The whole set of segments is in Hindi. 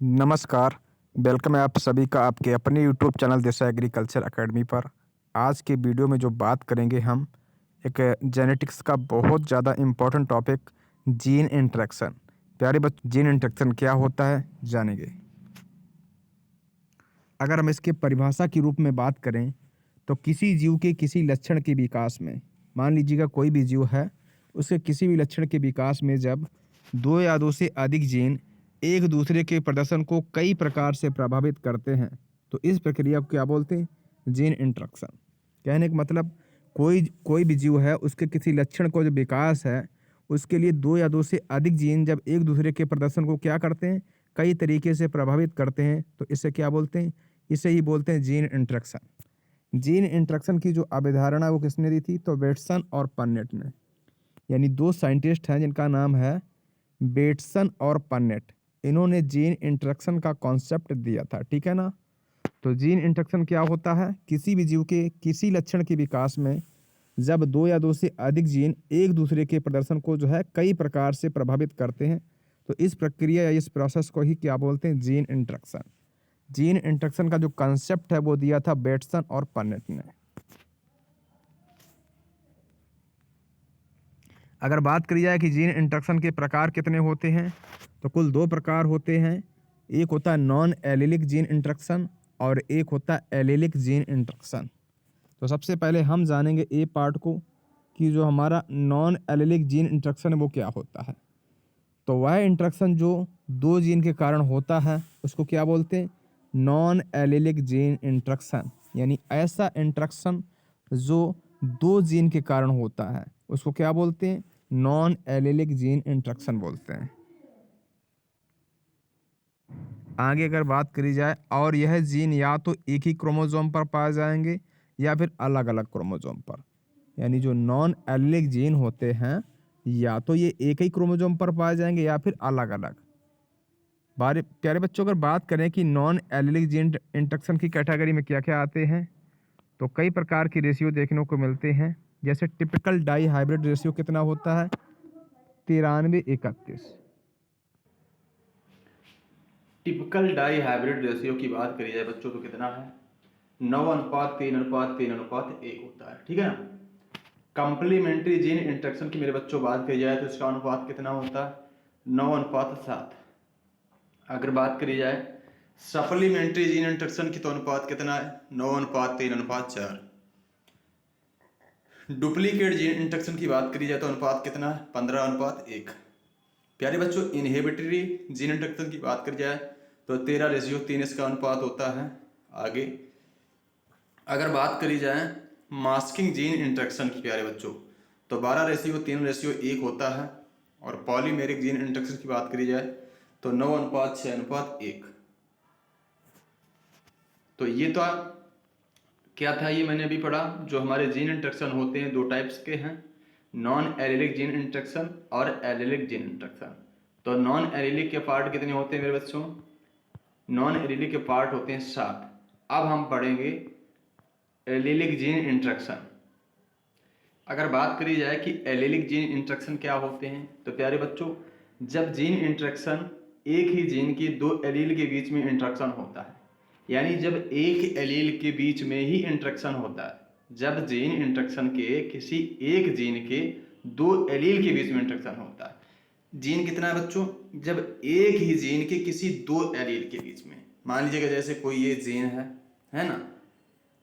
नमस्कार, वेलकम है आप सभी का आपके अपने यूट्यूब चैनल देसा एग्रीकल्चर एकेडमी पर। आज के वीडियो में जो बात करेंगे हम एक जेनेटिक्स का बहुत ज़्यादा इम्पोर्टेंट टॉपिक जीन इंटरेक्शन। प्यारे बच्चों, जीन इंटरेक्शन क्या होता है जानेंगे। अगर हम इसके परिभाषा के रूप में बात करें तो किसी जीव के किसी लक्षण के विकास में, मान लीजिएगा कोई भी जीव है, उसके किसी भी लक्षण के विकास में जब दो या दो से अधिक जीन एक दूसरे के प्रदर्शन को कई प्रकार से प्रभावित करते हैं तो इस प्रक्रिया को क्या बोलते हैं? Gene interaction. कहने का मतलब कोई कोई भी जीव है, उसके किसी लक्षण को जो विकास है उसके लिए दो या दो से अधिक जीन जब एक दूसरे के प्रदर्शन को क्या करते हैं, कई तरीके से प्रभावित करते हैं तो इसे क्या बोलते हैं? इसे ही बोलते हैं जीन इंटरेक्शन। जीन इंटरेक्शन की जो अवधारणा वो किसने दी थी? तो बेटसन और पन्नेट ने। यानी दो साइंटिस्ट हैं जिनका नाम है बेटसन और पन्नेट। इन्होंने जीन इंटरेक्शन का कॉन्सेप्ट दिया था, ठीक है ना। तो जीन इंटरेक्शन क्या होता है? किसी भी जीव के किसी लक्षण के विकास में जब दो या दो से अधिक जीन एक दूसरे के प्रदर्शन को जो है कई प्रकार से प्रभावित करते हैं तो इस प्रक्रिया या इस प्रोसेस को ही क्या बोलते हैं? Gene interaction. जीन इंटरेक्शन का जो कंसेप्ट है वो दिया था बेटसन और पन्नेट ने। अगर बात करी जाए कि जीन इंटरेक्शन के प्रकार कितने होते हैं तो कुल दो प्रकार होते हैं। एक होता है नॉन एलिलिक जीन इंटरेक्शन और एक होता है एलिलिक जीन इंटरेक्शन। तो सबसे पहले हम जानेंगे ए पार्ट को कि जो हमारा नॉन एलिलिक जीन इंटरेक्शन है वो क्या होता है। तो वह इंटरेक्शन जो दो जीन के कारण होता है उसको क्या बोलते हैं? Non allylic gene interaction. यानी ऐसा इंटरेक्शन जो दो जीन के कारण होता है उसको क्या बोलते हैं? नॉन एलिलिक जीन इंटरेक्शन बोलते हैं। आगे अगर बात करी जाए और यह जीन या तो एक ही क्रोमोसोम पर पाए जाएंगे या फिर अलग अलग क्रोमोसोम पर। यानी जो नॉन एलिलिक जीन होते हैं या तो ये एक ही क्रोमोसोम पर पाए जाएंगे या फिर अलग अलग। बारे प्यारे बच्चों, अगर बात करें कि नॉन एलिलिक जीन इंटरेक्शन की कैटेगरी में क्या क्या आते हैं तो कई प्रकार की रेशियो देखने को मिलते हैं। जैसे टिपिकल डाई हाइब्रिड रेशियो कितना होता है? 93:31। टिपिकल डाई हाइब्रिड रेशियो की बात करी जाए बच्चों तो कितना है? 9:3:3:3:1 होता है, ठीक है ना। कंप्लीमेंट्री जीन इंटरेक्शन की मेरे बच्चों बात करी जाए तो इसका अनुपात कितना होता है? 9:7। अगर बात करी जाए सप्लीमेंट्री जीन इंटरेक्शन की तो अनुपात कितना है? 9:3:4। डुप्लीकेट जीन इंटरेक्शन की बात करी जाए तो अनुपात कितना है? 15:1। प्यारे बच्चों, इनहिबिटरी जीन इंटरेक्शन की बात करी जाए तो 13:3 इसका अनुपात होता है। आगे अगर बात करी जाए मास्किंग जीन इंटरेक्शन की प्यारे बच्चों तो 12:3:1 होता है। और पॉलीमेरिक जीन इंटरेक्शन की बात करी जाए तो 9:6:1। तो ये तो क्या था? ये मैंने अभी पढ़ा। जो हमारे जीन इंटरेक्शन होते हैं दो टाइप्स के हैं, नॉन एलिलिक जीन इंटरेक्शन और एलिलिक जीन इंटरेक्शन। तो नॉन एलिलिक के पार्ट कितने होते हैं मेरे बच्चों? नॉन एलिलिक के पार्ट होते हैं 7। अब हम पढ़ेंगे एलिलिक जीन इंटरेक्शन। अगर बात करी जाए कि एलिलिक जीन इंटरेक्शन क्या होते हैं तो प्यारे बच्चों, जब जीन इंटरेक्शन एक ही जीन की दो एलील के बीच में इंटरेक्शन होता है, यानी जब एक एलील के बीच में ही इंटरेक्शन होता है, जब जीन इंटरेक्शन के किसी एक जीन के दो एलील के बीच में इंटरेक्शन होता है। जीन कितना है बच्चों? जब एक ही जीन के किसी दो एलील के बीच में, मान लीजिएगा जैसे कोई ये जीन है ना,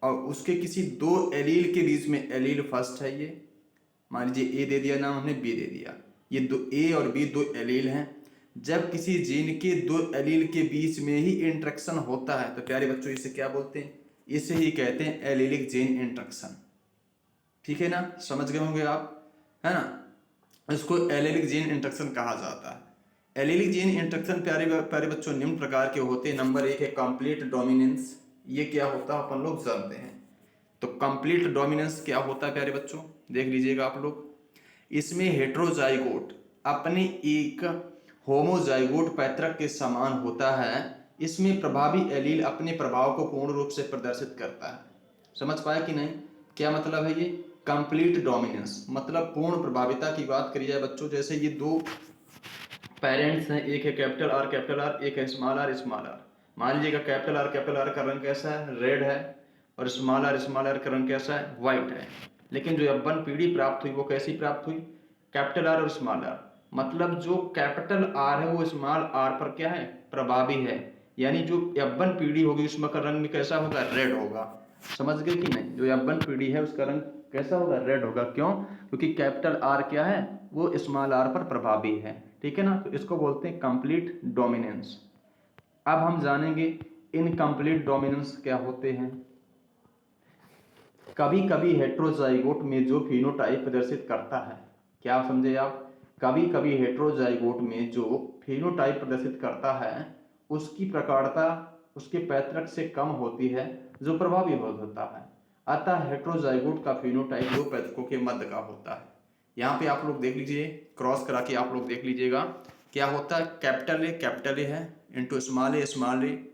और उसके किसी दो एलील के बीच में, एलील फर्स्ट है ये, मान लीजिए ए दे दिया नाम हमने, बी दे दिया, ये दो ए और बी दो एलील हैं। जब किसी जीन के दो एलील के बीच में ही इंटरेक्शन होता है तो प्यारे बच्चों इसे क्या बोलते हैं? इसे ही कहते हैं एलिलिक जीन इंटरेक्शन। ठीक है ना, समझ गए होंगे आप, है ना। इसको एलिलिक जीन इंटरेक्शन कहा जाता है। एलिलिक जीन इंटरेक्शन प्यारे प्यारे बच्चों निम्न प्रकार के होते हैं। नंबर 1 है कंप्लीट डोमिनेंस। ये क्या होता है अपन लोग जानते हैं। तो कंप्लीट डोमिनेंस क्या होता है प्यारे बच्चों, देख लीजिएगा आप लोग। इसमें हेट्रोजाइगोट अपने एक होमोजाइगोट पैतृक के समान होता है। इसमें प्रभावी एलील अपने प्रभाव को पूर्ण रूप से प्रदर्शित करता है। समझ पाया कि नहीं? क्या मतलब है ये कंप्लीट डोमिनेंस? मतलब पूर्ण प्रभाविता की बात करी जाए बच्चों, जैसे ये दो पेरेंट्स हैं, एक है कैपिटल आर, एक है स्मॉल आर। मान लीजिएगा कैपिटल आर का रंग कैसा है, रेड है, और स्मॉल आर का रंग कैसा है, व्हाइट है। लेकिन जो F1 पीढ़ी प्राप्त हुई वो कैसी प्राप्त हुई, कैपिटल आर और स्मॉल आर। मतलब जो कैपिटल आर है वो स्मॉल आर पर क्या है, प्रभावी है। यानी जो F1 पीढ़ी होगी उसमें का रंग भी कैसा होगा, रेड होगा। समझ गए कि नहीं, जो F1 पीढ़ी है उसका रंग कैसा होगा, रेड होगा। क्यों, क्योंकि कैपिटल आर क्या है, वो स्मॉल आर पर प्रभावी है। ठीक है ना, तो इसको बोलते हैं कंप्लीट डोमिनेंस। अब हम जानेंगे इनकम्प्लीट डोमिनेंस क्या होते हैं। कभी कभी हेट्रोजाइगोट में जो फिनोटाइप प्रदर्शित करता है, क्या समझे आप, कभी कभी हेट्रोजाइगोट में जो फिनोटाइप प्रदर्शित करता है उसकी प्रकारता उसके पैतृक से कम होती है जो प्रभावी होता है। अतः हेट्रोजाइगोट का फिनोटाइप दो पैतृकों के मध्य का होता है। यहाँ पे आप लोग देख लीजिए, क्रॉस करा के आप लोग देख लीजिएगा क्या होता है, कैपिटल ए है इंटू स्मॉल ए,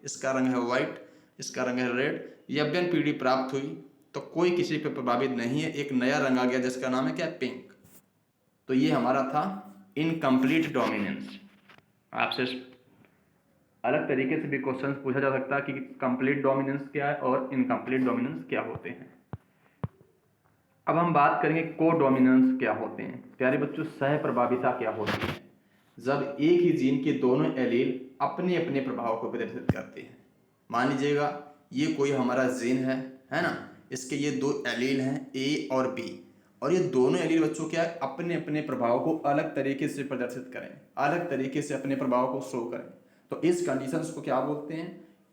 इसका रंग है व्हाइट, इसका रंग है रेड। यव्यन पीढ़ी प्राप्त हुई तो कोई किसी पर प्रभावित नहीं है, एक नया रंग आ गया जिसका नाम है क्या, पिंक। तो ये हमारा था इनकम्प्लीट डोमिनेंस। आपसे अलग तरीके से भी क्वेश्चन पूछा जा सकता है कि कंप्लीट डोमिनेंस क्या है और इनकम्प्लीट डोमिनेंस क्या होते हैं। अब हम बात करेंगे को डोमिनेंस क्या होते हैं। प्यारे बच्चों, सह प्रभाविता क्या होती है, जब एक ही जीन के दोनों एलील अपने अपने प्रभाव को प्रदर्शित करते हैं। मान लीजिएगा ये कोई हमारा जीन है ना, इसके ये दो एलील हैं ए और बी, और ये दोनों एलील बच्चों क्या है, अपने अपने प्रभाव को अलग तरीके से प्रदर्शित करें, अलग तरीके से अपने प्रभाव को शो करें। तो इस कंडीशंस को क्या बोलते हैं,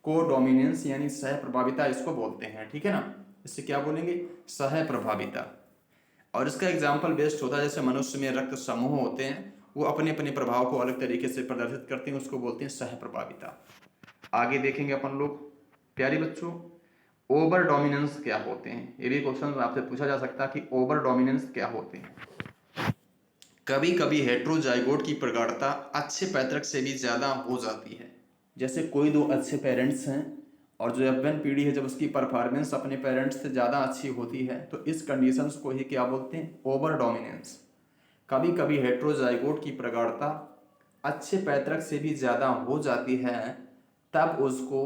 को डोमिनेंस यानी सह प्रभाविता इसको बोलते हैं। ठीक है ना, इससे क्या बोलेंगे, सह प्रभाविता। और इसका एग्जाम्पल बेस्ट होता है जैसे मनुष्य में रक्त समूह होते हैं, वो अपने अपने प्रभाव को अलग तरीके से प्रदर्शित करते हैं, उसको बोलते हैं सह प्रभाविता। आगे देखेंगे अपन लोग। प्यारे बच्चों, ओवर डोमिनेंस क्या होते हैं, ये भी क्वेश्चन आपसे पूछा जा सकता है कि ओवर डोमिनेंस क्या होते हैं। कभी कभी हेट्रोजाइगोट की प्रगाढ़ता अच्छे पैतृक से भी ज्यादा हो जाती है। जैसे कोई दो अच्छे पेरेंट्स हैं और जो F1 पीढ़ी है जब उसकी परफॉर्मेंस अपने पेरेंट्स से ज़्यादा अच्छी होती है तो इस कंडीशंस को ही क्या बोलते हैं, ओवर डोमिनेंस। कभी कभी हेट्रोजाइगोट की प्रगाढ़ता अच्छे पैतृक से भी ज़्यादा हो जाती है, तब उसको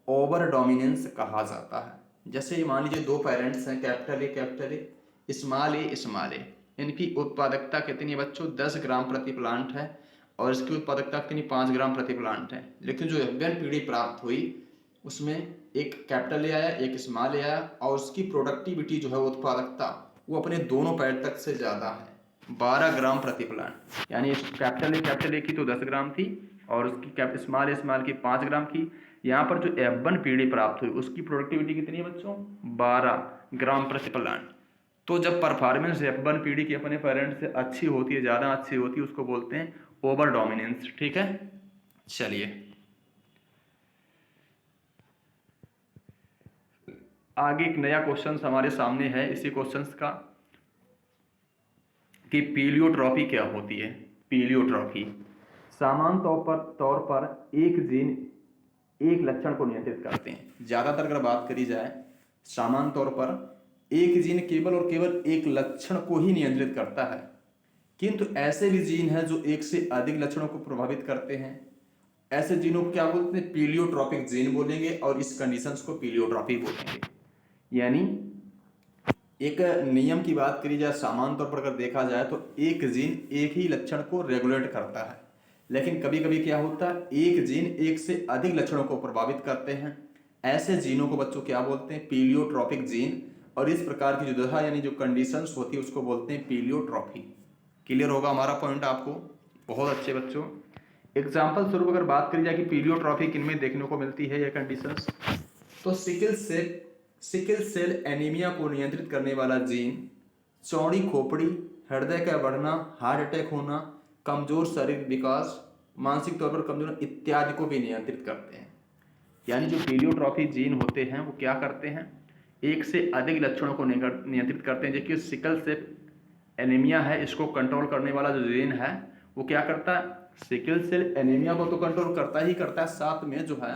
ओवर डोमिनेंस कहा जाता है। जैसे मान लीजिए दो पेरेंट्स हैं, कैपिटल ए, स्मॉल ए, इनकी उत्पादकता कितनी है बच्चों, 10 ग्राम प्रति प्लांट है, और इसकी उत्पादकता कितनी, 5 ग्राम प्रति प्लांट है। लेकिन जो F1 पीढ़ी प्राप्त हुई उसमें एक कैपिटल ए आया, एक स्मॉल ए आया, और उसकी प्रोडक्टिविटी जो है उत्पादकता वो अपने दोनों पैतृक से ज़्यादा है, 12 ग्राम प्रति प्लांट। यानी कैपिटल ए की तो 10 ग्राम थी और उसकी स्मॉल की 5 ग्राम की। यहाँ पर जो F1 पीढ़ी प्राप्त हुई उसकी प्रोडक्टिविटी कितनी है बच्चों, 12 ग्राम प्रति प्लांट। तो जब परफॉर्मेंस F1 पीढ़ी की अपने पेरेंट से अच्छी होती है, ज़्यादा अच्छी होती है, उसको बोलते हैं ओवर डोमिनेंस। ठीक है, चलिए आगे एक नया क्वेश्चन हमारे सामने है इसी क्वेश्चंस का कि पीलियोट्रॉफी क्या होती है। पीलियोट्रॉफी सामान्य तौर पर एक जीन एक लक्षण को नियंत्रित करते हैं। ज़्यादातर अगर बात करी जाए, सामान्य तौर पर एक जीन केवल और केवल एक लक्षण को ही नियंत्रित करता है, किंतु ऐसे भी जीन हैं जो एक से अधिक लक्षणों को प्रभावित करते हैं। ऐसे जीनों को क्या बोलते हैं, पीलियोट्रॉपिक जीन बोलेंगे, और इस कंडीशंस को पीलियोट्रॉफी बोलेंगे। यानी एक नियम की बात करी जाए, सामान्य तौर पर अगर देखा जाए तो एक जीन एक ही लक्षण को रेगुलेट करता है, लेकिन कभी कभी क्या होता है, एक जीन एक से अधिक लक्षणों को प्रभावित करते हैं। ऐसे जीनों को बच्चों क्या बोलते हैं, पीलियोट्रॉपिक जीन। और इस प्रकार की जो दशा यानी जो कंडीशंस होती है उसको बोलते हैं पीलियोट्रॉफी। क्लियर होगा हमारा पॉइंट आपको, बहुत अच्छे बच्चों। एग्जाम्पल स्वरूप अगर बात करी जाए कि पीलियोट्रॉफी किन में देखने को मिलती है ये कंडीशंस, तो सिकल सेल एनीमिया को नियंत्रित करने वाला जीन, चौड़ी खोपड़ी, हृदय का बढ़ना, हार्ट अटैक होना, कमजोर शारीरिक विकास, मानसिक तौर पर कमजोर इत्यादि को भी नियंत्रित करते हैं। यानी जो पीलियोट्रॉफी जीन होते हैं वो क्या करते हैं, एक से अधिक लक्षणों को नियंत्रित करते हैं। देखिए सिकल सेल एनीमिया है, इसको कंट्रोल करने वाला जो जीन है वो क्या करता है, सिकल सेल एनीमिया को तो कंट्रोल करता ही करता है, साथ में जो है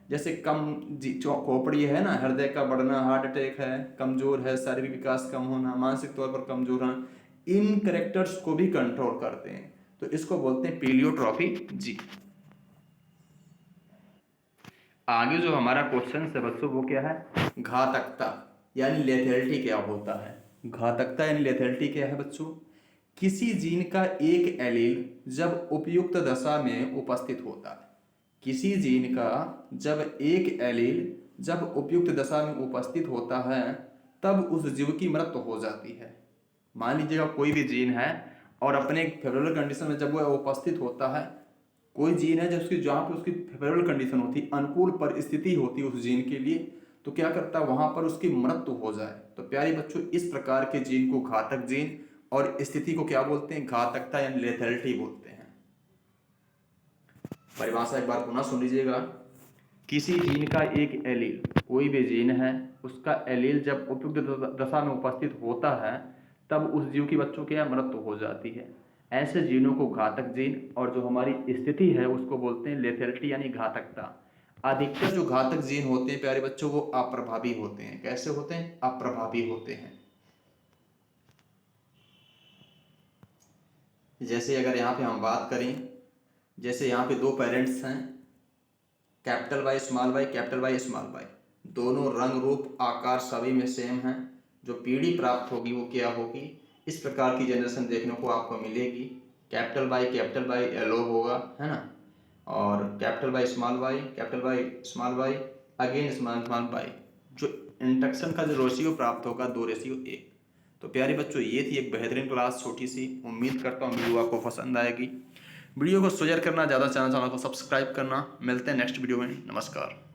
जैसे खोपड़ी है ना, हृदय का बढ़ना, हार्ट अटैक है, कमजोर है, शारीरिक विकास कम होना, मानसिक तौर पर कमजोर होना, इन करेक्टर्स को भी कंट्रोल करते हैं। तो इसको बोलते हैं प्लीयोट्रॉफी जीन। आगे जो हमारा क्वेश्चन है बच्चों वो क्या है, घातकता यानी लेथेलिटी क्या होता है। घातकता यानी लेथेलिटी क्या है बच्चों, किसी जीन का एक एलील जब उपयुक्त दशा में उपस्थित होता है, किसी जीन का जब एक एलील जब उपयुक्त दशा में उपस्थित होता है तब उस जीव की मृत्यु हो जाती है। मान लीजिएगा कोई भी जीन है और अपने फेवरेबल कंडीशन में जब वो उपस्थित होता है, कोई जीन है जब उसकी जहाँ पे उसकी फेवरेबल कंडीशन होती, अनुकूल परिस्थिति होती उस जीन के लिए, तो क्या करता है वहां पर उसकी मृत्यु हो जाए। तो प्यारे बच्चों इस प्रकार के जीन को घातक जीन और स्थिति को क्या बोलते हैं, घातकता यानी लेथेलिटी बोलते हैं। परिभाषा एक बार पुनः सुन लीजिएगा, किसी जीन का एक एलील, कोई भी जीन है उसका एलील जब उपयुक्त दशा में उपस्थित होता है तब उस जीव की बच्चों की मृत्यु हो जाती है। ऐसे जीनों को घातक जीन और जो हमारी स्थिति है उसको बोलते हैं लेथेलिटी यानी घातकता। अधिकतर जो घातक जीन होते हैं प्यारे बच्चों वो अप्रभावी होते हैं। कैसे होते हैं, अप्रभावी होते हैं। जैसे अगर यहाँ पे हम बात करें, जैसे यहाँ पे दो पेरेंट्स हैं, capital Y small Y, capital Y small Y, दोनों रंग रूप आकार सभी में सेम हैं, जो पीढ़ी प्राप्त होगी वो क्या होगी, इस प्रकार की जनरेशन देखने को आपको मिलेगी। कैपिटल वाई येलो होगा, है ना, और capital Y small Y again small Y, जो इंटरेक्शन का जो रेशियो प्राप्त होगा 2:1। तो प्यारे बच्चों ये थी एक बेहतरीन क्लास छोटी सी, उम्मीद करता हूँ वीडियो आपको पसंद आएगी। वीडियो को शेयर करना, ज़्यादा चैनल को सब्सक्राइब करना। मिलते हैं नेक्स्ट वीडियो में, नमस्कार।